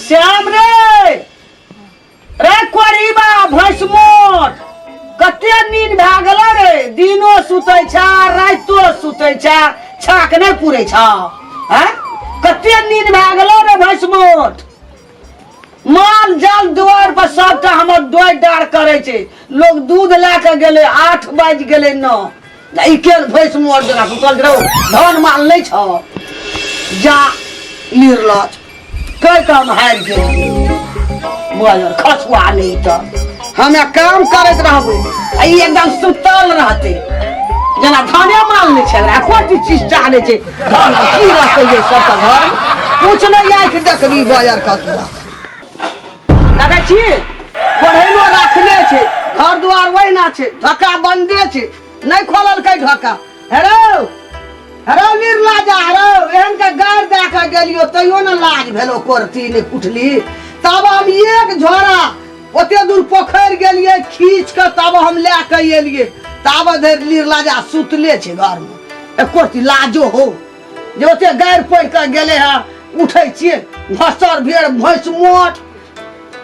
श्याम रे रे कोरीबा भैंसमोट कते नींद भए गेल रे दिनो सुतै छ रातो सुतै छ छाक नहीं पुरै छ हैं कते नींद भए गेल रे भैंसमोट माल जाल दुआर पर सबटा हमर दोइ डार करे छे लोग दूध लेके गेले 8 बज गेले 9 इकेल भैंसमोट जना सुतल रहो धान माल नहीं छ जा निर्लज कई काम हार गेल बोल खसुआ नहीं तो हमें काम करत रहबे आई एकदम सुतल रहते जना धाने माल नहीं छै कोटी चीज चाहे छै धान की रहते ये सब घर कुछ नहीं आइ के देखबी बाजार खसुआ दादा छी पढ़ेलो रखले छै घर दुआर वहिना छै ढका बंदे छै नहीं खोलल कै ढका हेरो हेरो निर्लाजा हेरो एहन के गार दे के गेलियो तइयो न लाज भेलो कोरती ने उठली तब हम एक झोरा ओते दूर पोखर गेलिए खींच के तब हम ले के एलिए तब धर निर्लाजा सुतले छै घर में एकोरती लाजो हो जे ओते गार पड़ के गेले है उठै छियै भसर भेड़ भैंस मोट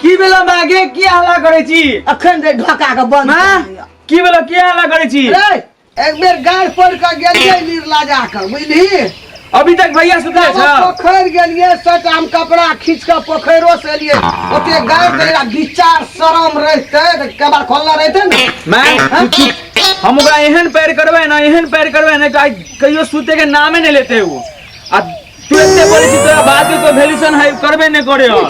की बेला मागे की हल्ला करे छी अखन रे ढका के बंद की बेला की हल्ला करे छी रे एक बेर गाड़ पड़ के गेलिए निर्लाजा के बुझली अभी तक भैया सुतले छ पोखर गेलिए सट हम कपड़ा खींच के पोखरो से लिए ओते गाड़ देला विचार शरम रहते त कबार खोलना रहते न मैं हम ओकरा एहन पैर करबे ना कहियो सूते के नामे नहीं लेते वो आ तू एते बोले छी तोरा बात को वैल्यूशन है करबे नहीं करे हो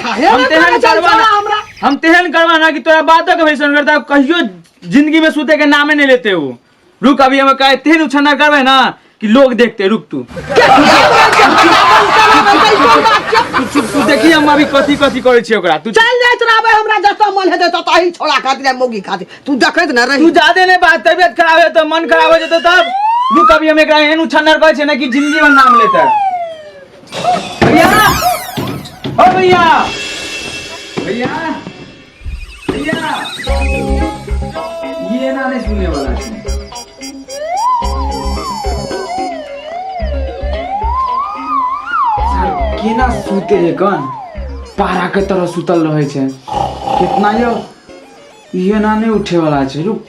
हम तेहन करवा ना कि तोरा बात के वैल्यूशन करता कहियो जिंदगी में सूते के नामे नहीं लेते हो रुक अभी हम कहे तेहन उछना करबे ना कि लोग देखते रुक तू तू देखी हम अभी कथी कथी करे छी ओकरा तू चल जात रहबे हमरा जता मन हेते तताही छोड़ा खातिर मोगी खातिर तू देखत न रही तू जादे नहीं बात तबियत खराब है तो मन खराब हो जतो तब रुक अभी हम एकरा एहन उछनर कहै छै ना कि जिंदगी में नाम लेता भैया ओ भैया भैया भैया ये ना नहीं सुनने वाला है केना सुते है कन पारा के तरह सुतल रहे छै कितना ये ना नहीं उठे वाला छै रुक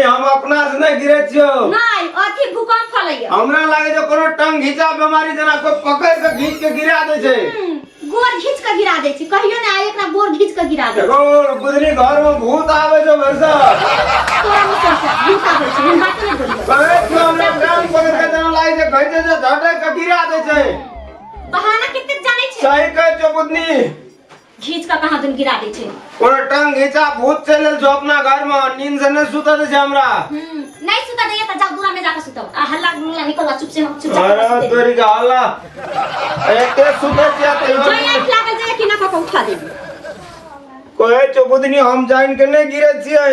हम अपना से नहीं गिरे छियो नहीं अथी भूकंप फलैया हमरा लागे जो कोनो टंग घिचा बीमारी जना को पकड़ के घीच के गिरा दे छै गोर घीच के गिरा दे छै कहियो ना एकरा गोर घीच के गिरा दे एगो बुदनी घर में भूत आवे जो भरसा तोरा में से भूत आवे छै हम बात नहीं बोलियो अरे तू हमरा काम पकड़ के जना लागे जे घइचे जे झटे के गिरा दे छै बहाना कितने जाने छै सही कह जो बुदनी घीच का कहां दिन गिरा दे छै कोनो टंग घिचा भूत चले जो अपना घर में नींद से नहीं सुता दे छै हमरा नहीं सुता दे त जाओ दूरा में जाके सुतो आ हल्ला गुल्ला निकलवा चुप से चुप अरे तोरी का हल्ला एते सुते छिया ते जो आंख लागल जे कि ना का उठा दे कोई चुबुदनी हम जान के नहीं गिरे छिए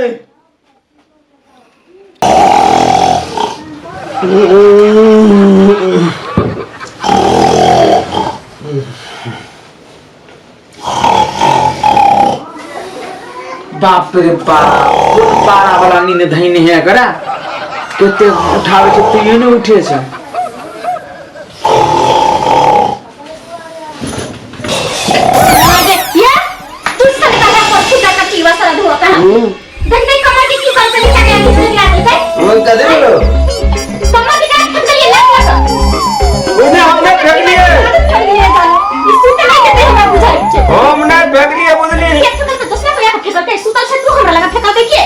बाप रे बाप पारा वाला नींद धैने है करा केते उठावे छै तू ये नहीं उठे छै ये तू सरकार को छुटा का टीवा सारा धुआ का देख नहीं कमर की क्यों कर पड़ी क्या किसी ने लाते थे वो कदे बोलो कमर की का खत्म ये लग उन्हें हमने फेंक लिए इस सूटे नहीं देते हमरा बुझाई छै हमने फेंक लिए बुझली ये तो दूसरा को या फेंकते सुतल छै तू हमरा लगा फेंका दे के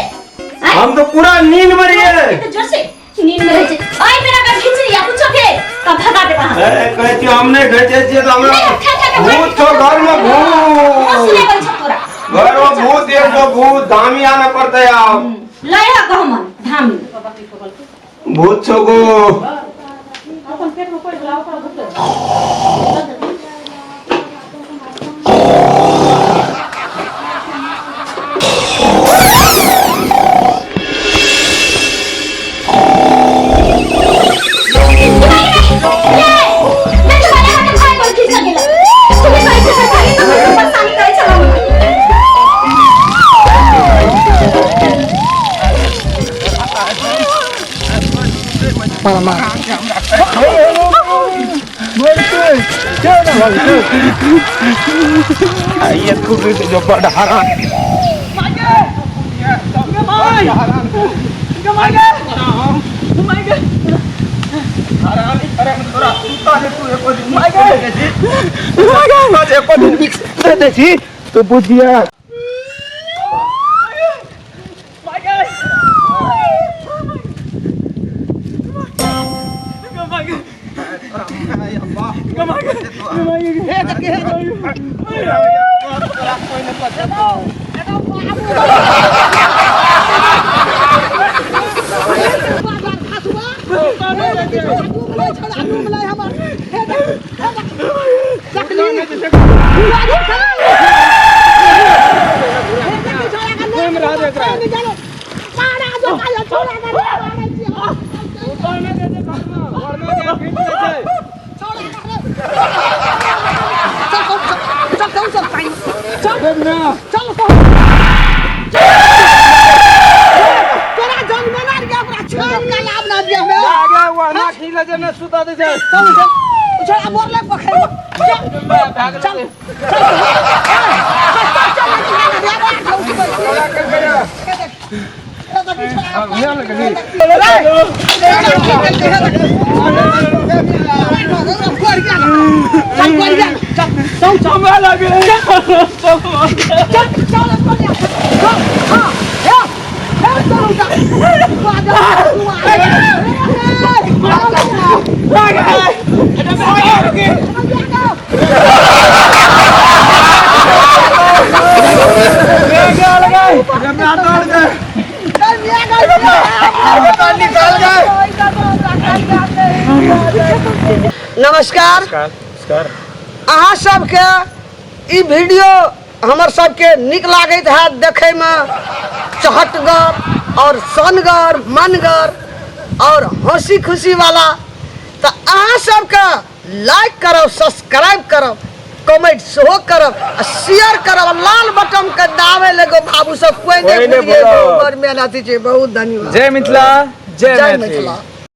हम तो पूरा नींद में रहे तो जोर से नींद में रहे ओए मेरा का खींच लिया कुछ के तब भगा दे वहां अरे कहती हमने घटे छिए तो हमरा भूत तो घर में भूत घर में भूत एक तो भूत धामी आना पड़ता है आप लय है कहमन धामी भूत छगो अपन पेट में कोई बुलाओ कर भूत ये खूब जो बड़ा हरा तो बुझिया नमस्कार अहाँ सबके ई वीडियो हमर सबके निक लागत है देखे में चहटगर और सनगर मनगर और हंसी खुशी वाला तो अहाँ सबके लाइक करब सब्सक्राइब करब कमेंट सेहो करब शेयर करब लाल बटन के दाबे लगो बाबू सब कोई नहीं भूलिए बहुत धन्यवाद जय मिथिला जय जय मैथिली। मिथिला।